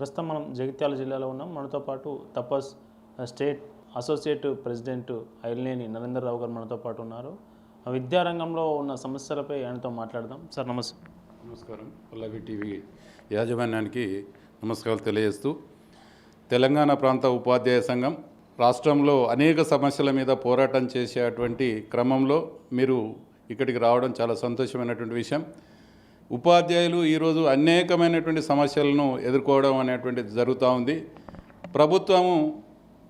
ప్రస్తుతం మనం జగిత్యాల జిల్లాలో ఉన్నాం. మనతో పాటు తపస్ స్టేట్ అసోసియేట్ ప్రెసిడెంట్ ఐలినేని నరేంద్రరావు గారు మనతో పాటు ఉన్నారు. విద్యారంగంలో ఉన్న సమస్యలపై ఆయనతో మాట్లాడదాం. సార్ నమస్తే. నమస్కారం. పల్లవి టీవీ యాజమాన్యానికి నమస్కారాలు తెలియజేస్తూ, తెలంగాణ ప్రాంత ఉపాధ్యాయ సంఘం రాష్ట్రంలో అనేక సమస్యల మీద పోరాటం చేసేటువంటి క్రమంలో మీరు ఇక్కడికి రావడం చాలా సంతోషమైనటువంటి విషయం. ఉపాధ్యాయులు ఈరోజు అనేకమైనటువంటి సమస్యలను ఎదుర్కోవడం అనేటువంటిది జరుగుతూ ఉంది.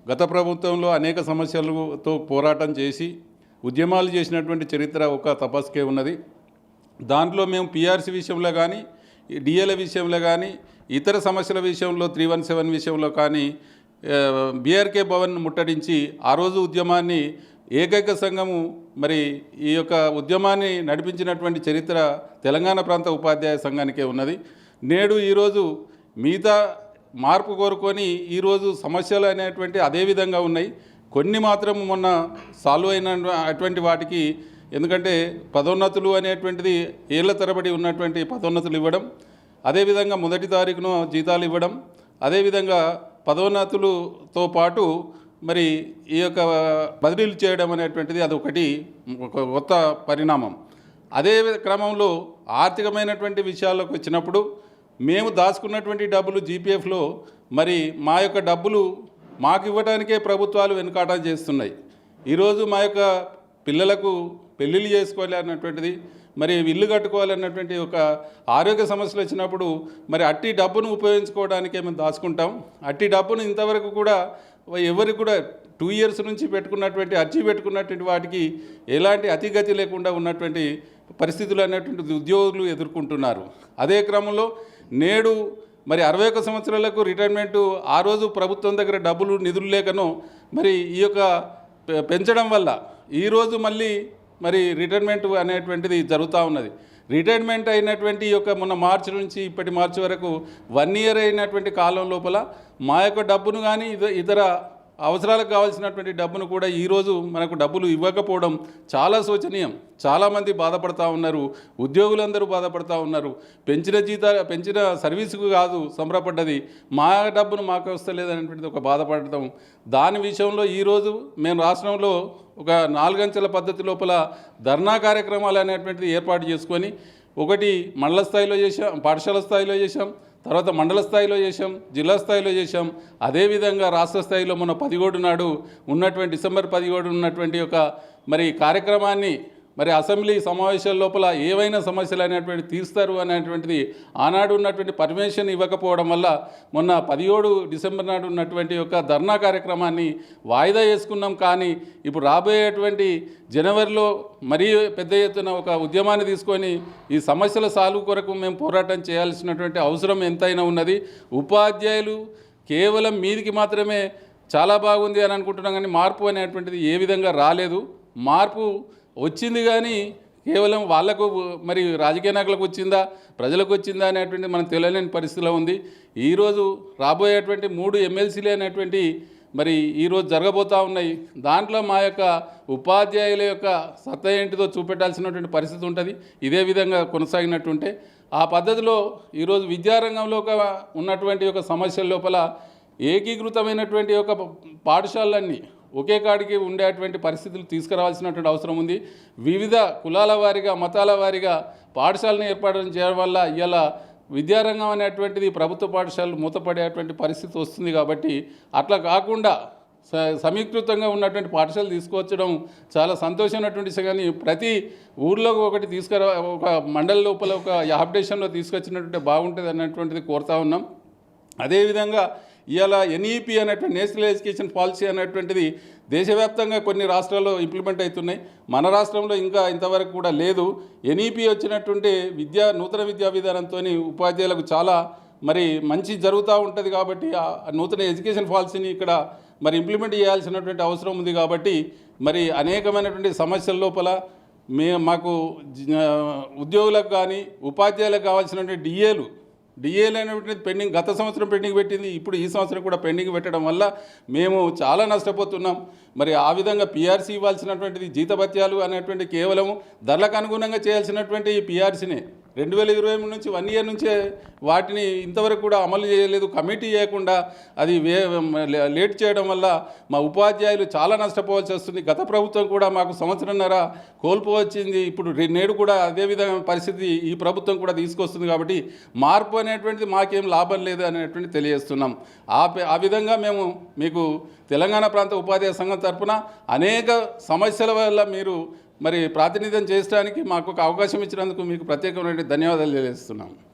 గత ప్రభుత్వంలో అనేక సమస్యలతో పోరాటం చేసి ఉద్యమాలు చేసినటువంటి చరిత్ర ఒక తపస్కే ఉన్నది. దాంట్లో మేము పిఆర్సీ విషయంలో కానీ, డిఏల విషయంలో కానీ, ఇతర సమస్యల విషయంలో 317 విషయంలో కానీ బీఆర్కే భవన్ ముట్టడించి ఆ రోజు ఉద్యమాన్ని ఏకైక సంఘము మరి ఈ యొక్క ఉద్యమాన్ని నడిపించినటువంటి చరిత్ర తెలంగాణ ప్రాంత ఉపాధ్యాయ సంఘానికే ఉన్నది. నేడు ఈరోజు మిగతా మార్పు కోరుకొని ఈరోజు సమస్యలు అనేటువంటి అదే విధంగా ఉన్నాయి. కొన్ని మాత్రం మొన్న సాల్వ్ అయిన అటువంటి వాటికి, ఎందుకంటే పదోన్నతులు అనేటువంటిది ఏళ్ల తరబడి ఉన్నటువంటి పదోన్నతులు ఇవ్వడం, అదేవిధంగా 1వ తారీఖున జీతాలు ఇవ్వడం, అదేవిధంగా పదోన్నతులతో పాటు మరి ఈ యొక్క బదిలీలు చేయడం అనేటువంటిది అదొకటి ఒక కొత్త పరిణామం. అదే క్రమంలో ఆర్థికమైనటువంటి విషయాలకు వచ్చినప్పుడు మేము దాచుకున్నటువంటి డబ్బులు జీపీఎఫ్లో మరి మా యొక్క డబ్బులు మాకు ఇవ్వడానికే ప్రభుత్వాలు వెనుకాటం చేస్తున్నాయి. ఈరోజు మా యొక్క పిల్లలకు పెళ్ళిళ్ళు చేసుకోవాలి అన్నటువంటిది, మరి ఇల్లు కట్టుకోవాలన్నటువంటి ఒక ఆరోగ్య సమస్యలు వచ్చినప్పుడు మరి అట్టి డబ్బును ఉపయోగించుకోవడానికే మేము దాచుకుంటాం. అట్టి డబ్బును ఇంతవరకు కూడా ఎవరికి కూడా 2 ఇయర్స్ నుంచి అర్జీ పెట్టుకున్నటువంటి వాటికి ఎలాంటి అతిగతి లేకుండా ఉన్నటువంటి పరిస్థితులు అనేటువంటి ఉద్యోగులు ఎదుర్కొంటున్నారు. అదే క్రమంలో నేడు మరి 61 సంవత్సరాలకు రిటైర్మెంటు ఆ రోజు ప్రభుత్వం దగ్గర డబ్బులు నిధులు లేకనో మరి ఈ యొక్క పెంచడం వల్ల ఈరోజు మళ్ళీ మరి రిటైర్మెంట్ అనేటువంటిది జరుగుతూ ఉన్నది. రిటైర్మెంట్ అయినటువంటి యొక్క మొన్న మార్చి నుంచి ఇప్పటి మార్చి వరకు 1 ఇయర్ అయినటువంటి కాలం లోపల మా యొక్క డబ్బును కానీ ఇతర అవసరాలకు కావాల్సినటువంటి డబ్బును కూడా ఈరోజు మనకు డబ్బులు ఇవ్వకపోవడం చాలా శోచనీయం. చాలామంది బాధపడతా ఉన్నారు, ఉద్యోగులందరూ బాధపడతా ఉన్నారు. పెంచిన సర్వీసుకు కాదు సంబరపడ్డది, మా డబ్బును మాకు వస్తలేదనేటువంటిది ఒక బాధపడటం. దాని విషయంలో ఈరోజు మేము రాష్ట్రంలో ఒక 4 అంచెల పద్ధతి లోపల ధర్నా కార్యక్రమాలు అనేటువంటిది ఏర్పాటు చేసుకొని, ఒకటి మండల స్థాయిలో చేశాం, పాఠశాల స్థాయిలో చేశాం, తర్వాత మండల స్థాయిలో చేశాం, జిల్లా స్థాయిలో చేశాం. అదేవిధంగా రాష్ట్ర స్థాయిలో మొన్న 17 నాడు ఉన్నటువంటి డిసెంబర్ 17 ఉన్నటువంటి ఒక మరి కార్యక్రమాన్ని మరి అసెంబ్లీ సమావేశాల లోపల ఏవైనా సమస్యలు అనేటువంటి తీరుస్తారు అనేటువంటిది ఆనాడు ఉన్నటువంటి పర్మిషన్ ఇవ్వకపోవడం వల్ల మొన్న 17 డిసెంబర్ నాడు ఉన్నటువంటి ఒక ధర్నా కార్యక్రమాన్ని వాయిదా వేసుకున్నాం. కానీ ఇప్పుడు రాబోయేటువంటి జనవరిలో మరీ పెద్ద ఎత్తున ఒక ఉద్యమాన్ని తీసుకొని ఈ సమస్యల సాల్వ్ కొరకు మేము పోరాటం చేయాల్సినటువంటి అవసరం ఎంతైనా ఉన్నది. ఉపాధ్యాయులు కేవలం మీదికి మాత్రమే చాలా బాగుంది అని అనుకుంటున్నాం, కానీ మార్పు అనేటువంటిది ఏ విధంగా రాలేదు. మార్పు వచ్చింది కానీ కేవలం వాళ్లకు మరి రాజకీయ నాయకులకు వచ్చిందా, ప్రజలకు వచ్చిందా అనేటువంటి మనం తెలియలేని పరిస్థితిలో ఉంది. ఈరోజు రాబోయేటువంటి 3 ఎమ్మెల్సీలు అనేటువంటి మరి ఈరోజు జరగబోతూ ఉన్నాయి. దాంట్లో మా యొక్క ఉపాధ్యాయుల యొక్క సత్తా ఏంటిదో చూపెట్టాల్సినటువంటి పరిస్థితి ఉంటుంది. ఇదే విధంగా కొనసాగినట్టుంటే ఆ పద్ధతిలో ఈరోజు విద్యారంగంలో ఉన్నటువంటి ఒక సమస్యల లోపల ఏకీకృతమైనటువంటి ఒక పాఠశాలలన్నీ ఒకే కాడికి ఉండేటువంటి పరిస్థితులు తీసుకురావాల్సినటువంటి అవసరం ఉంది. వివిధ కులాల వారీగా, మతాల వారీగా పాఠశాలను ఏర్పాటు చేయడం వల్ల ఇవాళ విద్యారంగం అనేటువంటిది ప్రభుత్వ పాఠశాలలు మూతపడేటువంటి పరిస్థితి వస్తుంది. కాబట్టి అట్లా కాకుండా సమీకృతంగా ఉన్నటువంటి పాఠశాలలు తీసుకువచ్చడం చాలా సంతోషమైనటువంటి విషయం. కానీ ప్రతి ఊర్లో ఒకటి ఒక మండల లోపల ఒక యాప్డేషన్లో తీసుకొచ్చినటువంటి బాగుంటుంది అన్నటువంటిది కోరుతా ఉన్నాం. అదేవిధంగా ఇవాళ ఎన్ఈపీ అనేటువంటి నేషనల్ ఎడ్యుకేషన్ పాలసీ అనేటువంటిది దేశవ్యాప్తంగా కొన్ని రాష్ట్రాల్లో ఇంప్లిమెంట్ అవుతున్నాయి. మన రాష్ట్రంలో ఇంకా ఇంతవరకు కూడా లేదు. ఎన్ఈపీ వచ్చినటువంటి నూతన విద్యా విధానంతో ఉపాధ్యాయులకు చాలా మరి మంచి జరుగుతూ ఉంటుంది. కాబట్టి ఆ నూతన ఎడ్యుకేషన్ పాలసీని ఇక్కడ మరి ఇంప్లిమెంట్ చేయాల్సినటువంటి అవసరం ఉంది. కాబట్టి మరి అనేకమైనటువంటి సమస్యల లోపల మాకు ఉద్యోగులకు కానీ ఉపాధ్యాయులకు కావాల్సినటువంటి డిఏలు అనేటువంటిది గత సంవత్సరం పెండింగ్ పెట్టింది, ఇప్పుడు ఈ సంవత్సరం కూడా పెండింగ్ పెట్టడం వల్ల మేము చాలా నష్టపోతున్నాం. మరి ఆ విధంగా పిఆర్సీ ఇవ్వాల్సినటువంటిది జీతభత్యాలు అనేటువంటి కేవలం ధరలకు అనుగుణంగా చేయాల్సినటువంటి ఈ పిఆర్సీనే 2023 నుంచి 1 ఇయర్ నుంచే వాటిని ఇంతవరకు కూడా అమలు చేయలేదు. కమిటీ చేయకుండా అది లేట్ చేయడం వల్ల మా ఉపాధ్యాయులు చాలా నష్టపోవాల్సి వస్తుంది. గత ప్రభుత్వం కూడా మాకు సంవత్సరంన్నర కోల్పోవచ్చింది. ఇప్పుడు నేడు కూడా అదే విధమైన పరిస్థితి ఈ ప్రభుత్వం కూడా తీసుకొస్తుంది. కాబట్టి మార్పు అనేటువంటిది మాకేం లాభం లేదు అనేటువంటి తెలియజేస్తున్నాం. ఆ విధంగా మేము మీకు తెలంగాణ ప్రాంత ఉపాధ్యాయ సంఘం తరఫున అనేక సమస్యల వల్ల మీరు మరి ప్రాతినిధ్యం చేయడానికి మాకు ఒక అవకాశం ఇచ్చినందుకు మీకు ప్రత్యేకమైన ధన్యవాదాలు తెలియజేస్తున్నాం.